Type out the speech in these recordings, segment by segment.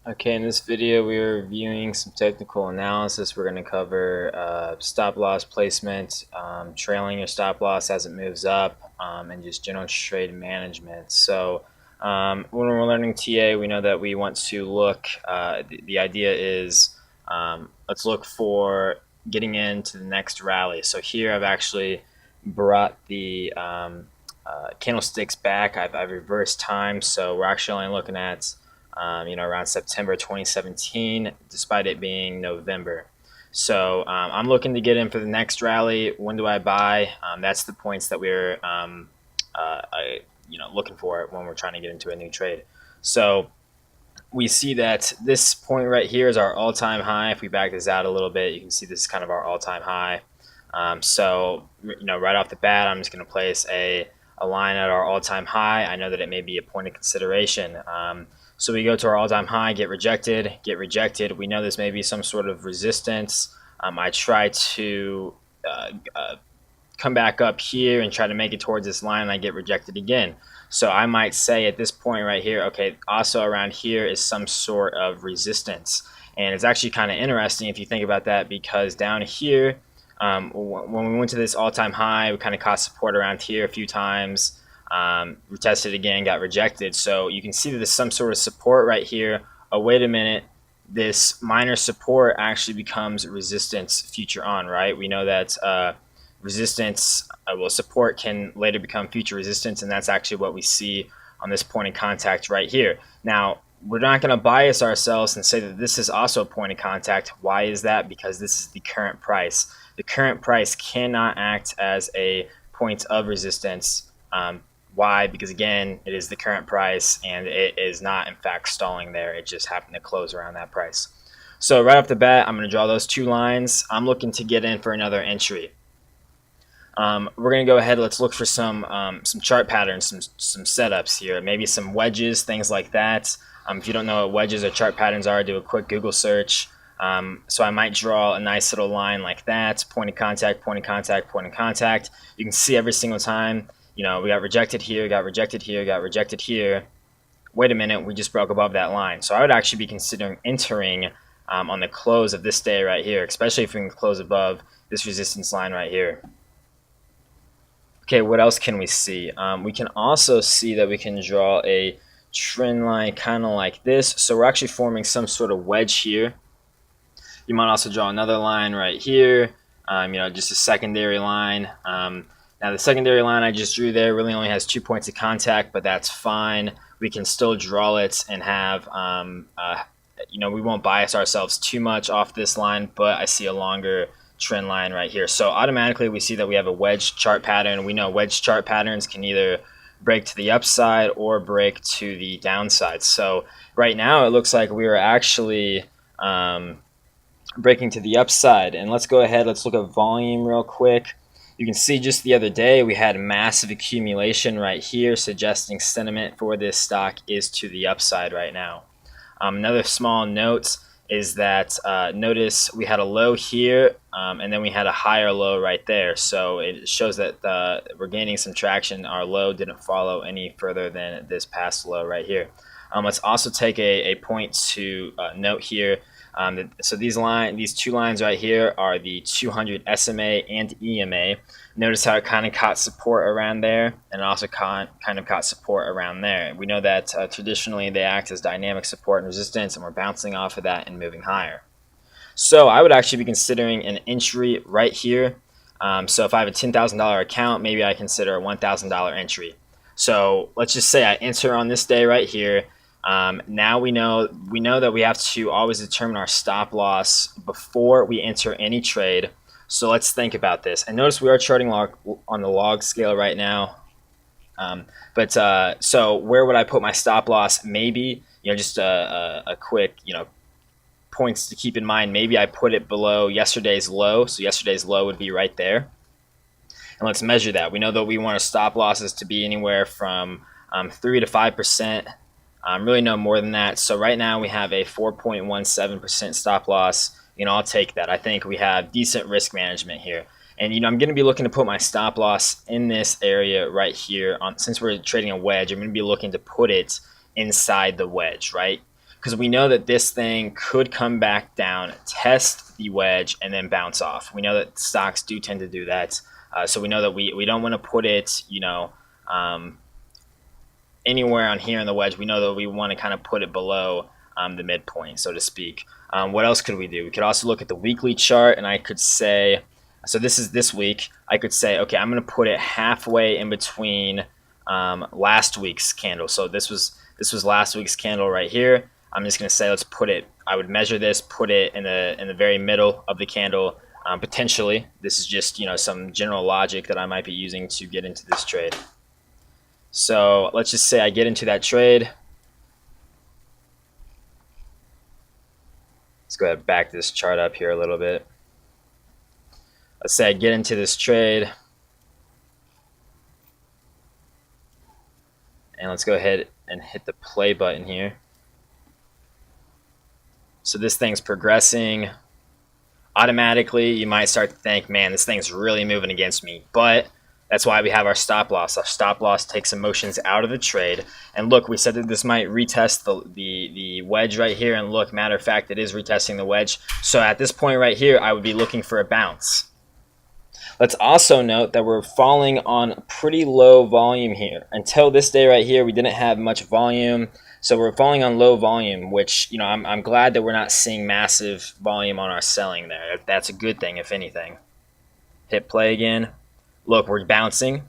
Okay, in this video we are reviewing some technical analysis. We're going to cover stop loss placement, trailing your stop loss as it moves up, and just general trade management. So when we're learning TA, we know that we want to look, the idea is let's look for getting into the next rally. So here I've actually brought the candlesticks back. I've reversed time, so we're actually only looking at around September 2017, despite it being November. So I'm looking to get in for the next rally. When do I buy? That's the points that we're looking for when we're trying to get into a new trade. So we see that this point right here is our all-time high. If we back this out a little bit, you can see this is kind of our all-time high. Right off the bat, I'm just going to place a line at our all-time high. I know that it may be a point of consideration. So we go to our all-time high, get rejected, get rejected. We know this may be some sort of resistance. I try to come back up here and try to make it towards this line, and I get rejected again. So I might say at this point right here, okay, also around here is some sort of resistance. And it's actually kind of interesting if you think about that, because down here, when we went to this all-time high, we kind of caught support around here a few times. Retested again, got rejected. So you can see that there's some sort of support right here. Oh, wait a minute. This minor support actually becomes resistance future on, right? We know that support can later become future resistance, and that's actually what we see on this point of contact right here. Now, we're not going to bias ourselves and say that this is also a point of contact. Why is that? Because this is the current price. The current price cannot act as a point of resistance. Why? Because again, it is the current price, and it is not in fact stalling there. It just happened to close around that price. So right off the bat, I'm going to draw those two lines. I'm looking to get in for another entry. We're going to go ahead. Let's look for some chart patterns, some setups here, maybe some wedges, things like that. If you don't know what wedges or chart patterns are, do a quick Google search. So I might draw a nice little line like that, point of contact, point of contact, point of contact. You can see every single time, we got rejected here, got rejected here, got rejected here. Wait a minute, we just broke above that line. So I would actually be considering entering on the close of this day right here, especially if we can close above this resistance line right here. Okay, what else can we see? We can also see that we can draw a trend line kind of like this. So we're actually forming some sort of wedge here. You might also draw another line right here, just a secondary line. Now the secondary line I just drew there really only has 2 points of contact, but that's fine. We can still draw it and have, we won't bias ourselves too much off this line, but I see a longer trend line right here. So automatically we see that we have a wedge chart pattern. We know wedge chart patterns can either break to the upside or break to the downside. So right now it looks like we are actually breaking to the upside. And let's go ahead, let's look at volume real quick. You can see just the other day we had massive accumulation right here, suggesting sentiment for this stock is to the upside right now. Another small note is that notice we had a low here, and then we had a higher low right there. So it shows that we're gaining some traction. Our low didn't follow any further than this past low right here. Let's also take a point to note here. So these two lines right here are the 200 SMA and EMA. Notice how it kind of caught support around there, and it also kind of caught support around there. We know that traditionally they act as dynamic support and resistance, and we're bouncing off of that and moving higher. So I would actually be considering an entry right here. So if I have a $10,000 account, maybe I consider a $1,000 entry. So let's just say I enter on this day right here. Now we know that we have to always determine our stop loss before we enter any trade. So let's think about this. And notice we are charting on the log scale right now. So where would I put my stop loss? Maybe, just a quick, points to keep in mind. Maybe I put it below yesterday's low. So yesterday's low would be right there. And let's measure that. We know that we want our stop losses to be anywhere from 3 to 5%. Really no more than that. So right now we have a 4.17% stop loss. I'll take that. I think we have decent risk management here. And I'm going to be looking to put my stop loss in this area right here. Since we're trading a wedge, I'm going to be looking to put it inside the wedge, right? because we know that this thing could come back down, test the wedge, and then bounce off. We know that stocks do tend to do that. So we know that we don't want to put it, anywhere on here in the wedge. We know that we want to kind of put it below the midpoint, so to speak. What else could we do? We could also look at the weekly chart, and I could say, so this is this week. I could say, okay, I'm going to put it halfway in between last week's candle. So this was last week's candle right here. I'm just going to say, let's put it. I would measure this, put it in the very middle of the candle. Potentially, this is just some general logic that I might be using to get into this trade. So let's just say I get into that trade. Let's go ahead and back this chart up here a little bit. Let's say I get into this trade. And let's go ahead and hit the play button here. So this thing's progressing. Automatically, you might start to think, man, this thing's really moving against me. But that's why we have our stop loss. Our stop loss takes emotions out of the trade. And look, we said that this might retest the wedge right here. And look, matter of fact, it is retesting the wedge. So at this point right here, I would be looking for a bounce. Let's also note that we're falling on pretty low volume here. Until this day right here, we didn't have much volume. So we're falling on low volume, which, I'm glad that we're not seeing massive volume on our selling there. That's a good thing, if anything. Hit play again. Look, we're bouncing.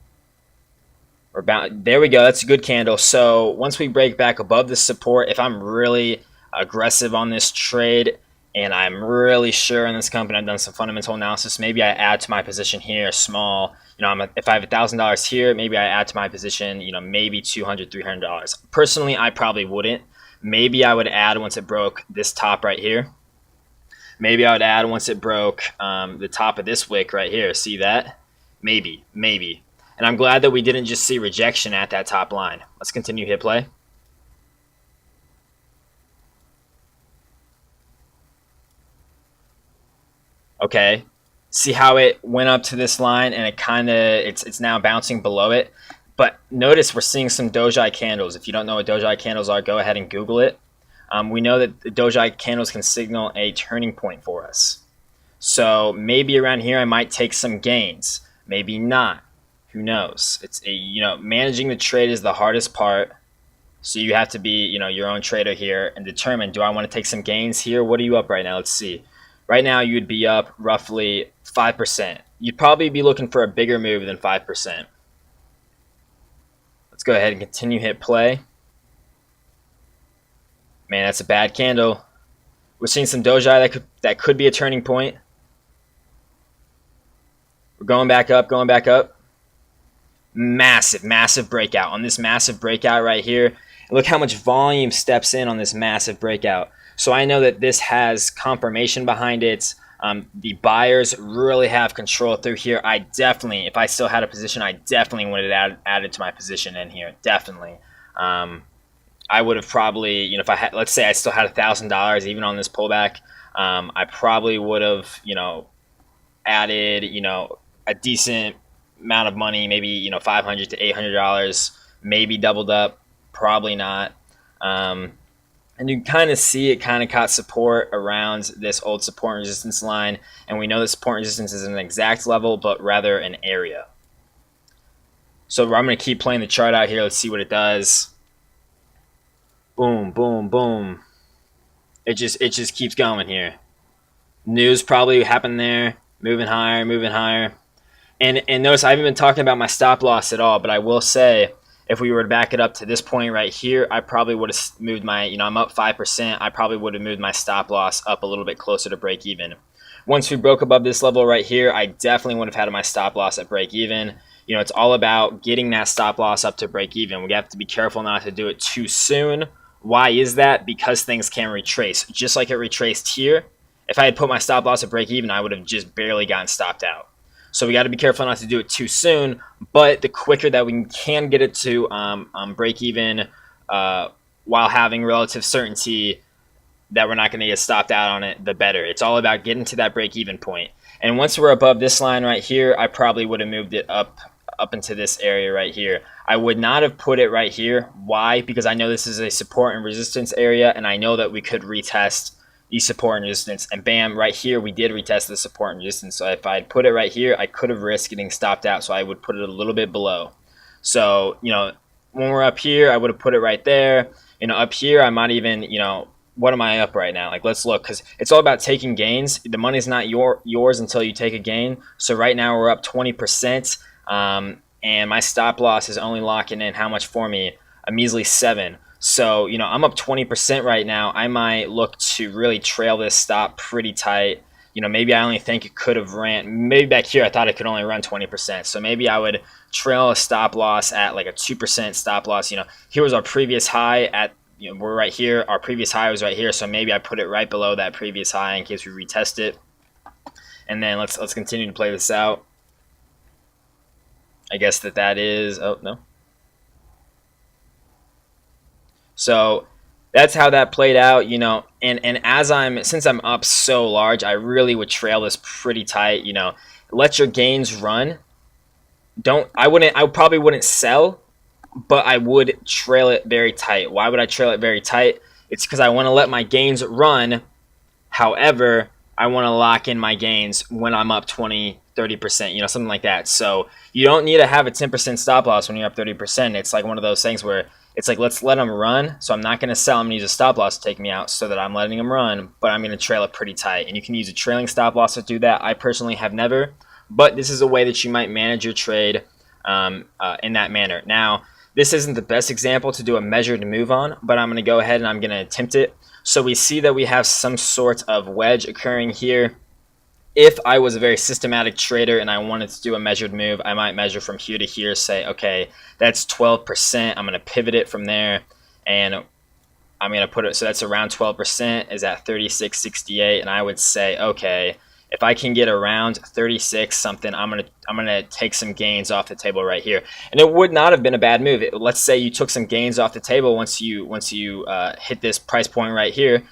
There we go. That's a good candle. So once we break back above the support, if I'm really aggressive on this trade and I'm really sure in this company, I've done some fundamental analysis, maybe I add to my position here small. If I have $1,000 here, maybe I add to my position, maybe $200, $300. Personally, I probably wouldn't. Maybe I would add once it broke this top right here. Maybe I would add once it broke the top of this wick right here. See that? Maybe. And I'm glad that we didn't just see rejection at that top line. Let's continue hit play. Okay. See how it went up to this line and it's now bouncing below it. But notice we're seeing some Doji candles. If you don't know what Doji candles are, go ahead and Google it. We know that the Doji candles can signal a turning point for us. So maybe around here I might take some gains. Maybe not. Who knows? It's managing the trade is the hardest part. So you have to be your own trader here and determine, do I want to take some gains here? What are you up right now? Let's see. Right now, you'd be up roughly 5%. You'd probably be looking for a bigger move than 5%. Let's go ahead and continue hit play. Man, that's a bad candle. We're seeing some Doji that could be a turning point. We're going back up. Massive breakout. On this massive breakout right here, look how much volume steps in on this massive breakout. So I know that this has confirmation behind it. The buyers really have control through here. I definitely, if I still had a position, I definitely would have added to my position in here. Definitely. I would have probably, if I had, let's say I still had $1,000 even on this pullback, I probably would have, added, a decent amount of money, maybe, $500 to $800, maybe doubled up, probably not. And you kind of see it kind of caught support around this old support and resistance line. And we know that support and resistance is an exact level, but rather an area. So I'm going to keep playing the chart out here. Let's see what it does. Boom, boom, boom. It just keeps going here. News probably happened there. Moving higher. And notice I haven't been talking about my stop loss at all, but I will say, if we were to back it up to this point right here, I probably would have moved my, I'm up 5%. I probably would have moved my stop loss up a little bit closer to break even. Once we broke above this level right here, I definitely would have had my stop loss at break even. It's all about getting that stop loss up to break even. We have to be careful not to do it too soon. Why is that? Because things can retrace. Just like it retraced here, if I had put my stop loss at break even, I would have just barely gotten stopped out. So we got to be careful not to do it too soon, but the quicker that we can get it to break even while having relative certainty that we're not going to get stopped out on it, the better. It's all about getting to that break even point. And once we're above this line right here, I probably would have moved it up up into this area right here. I would not have put it right here. Why? Because I know this is a support and resistance area, and I know that we could retest the support and resistance, and bam, right here we did retest the support and resistance. So if I'd put it right here, I could have risked getting stopped out, so I would put it a little bit below. So, you know, when we're up here, I would have put it right there. You know, up here, I might even, you know, what am I up right now? Like, let's look, because it's all about taking gains. The money's not yours until you take a gain. So right now we're up 20%, and my stop loss is only locking in how much for me? A measly 7. So, you know, I'm up 20% right now. I might look to really trail this stop pretty tight. You know, maybe I only think it could have ran, maybe back here I thought it could only run 20%. So maybe I would trail a stop loss at like a 2% stop loss. You know, here was our previous high at, you know, we're right here. Our previous high was right here. So maybe I put it right below that previous high in case we retest it. And then let's continue to play this out. I guess that is, oh, no. So that's how that played out, you know, and since I'm up so large, I really would trail this pretty tight, you know. Let your gains run. I probably wouldn't sell, but I would trail it very tight. Why would I trail it very tight? It's because I want to let my gains run. However, I want to lock in my gains when I'm up 20, 30%, you know, something like that. So you don't need to have a 10% stop loss when you're up 30%. It's like one of those things where it's like, let's let them run. So I'm not going to sell. I'm going to use a stop loss to take me out so that I'm letting them run, but I'm going to trail it pretty tight. And you can use a trailing stop loss to do that. I personally have never, but this is a way that you might manage your trade in that manner. Now, this isn't the best example to do a measured move on, but I'm going to go ahead and I'm going to attempt it. So we see that we have some sort of wedge occurring here. If I was a very systematic trader and I wanted to do a measured move, I might measure from here to here, say, okay, that's 12%. I'm going to pivot it from there, and I'm going to put it, so that's around 12% is at 36.68, and I would say, okay, if I can get around 36 something, I'm gonna take some gains off the table right here, and it would not have been a bad move. Let's say you took some gains off the table once you hit this price point right here.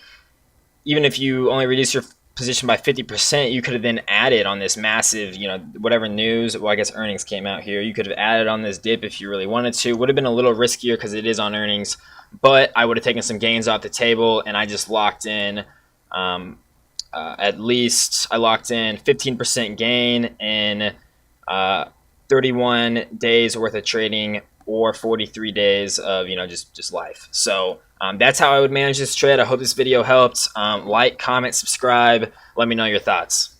Even if you only reduce your position by 50%, you could have then added on this massive, you know, whatever news, well, I guess earnings came out here. You could have added on this dip if you really wanted to. Would have been a little riskier because it is on earnings, but I would have taken some gains off the table, and I just locked in. At least I locked in 15% gain in 31 days worth of trading, or 43 days of, you know, just life. So that's how I would manage this trade. I hope this video helped. Like, comment, subscribe. Let me know your thoughts.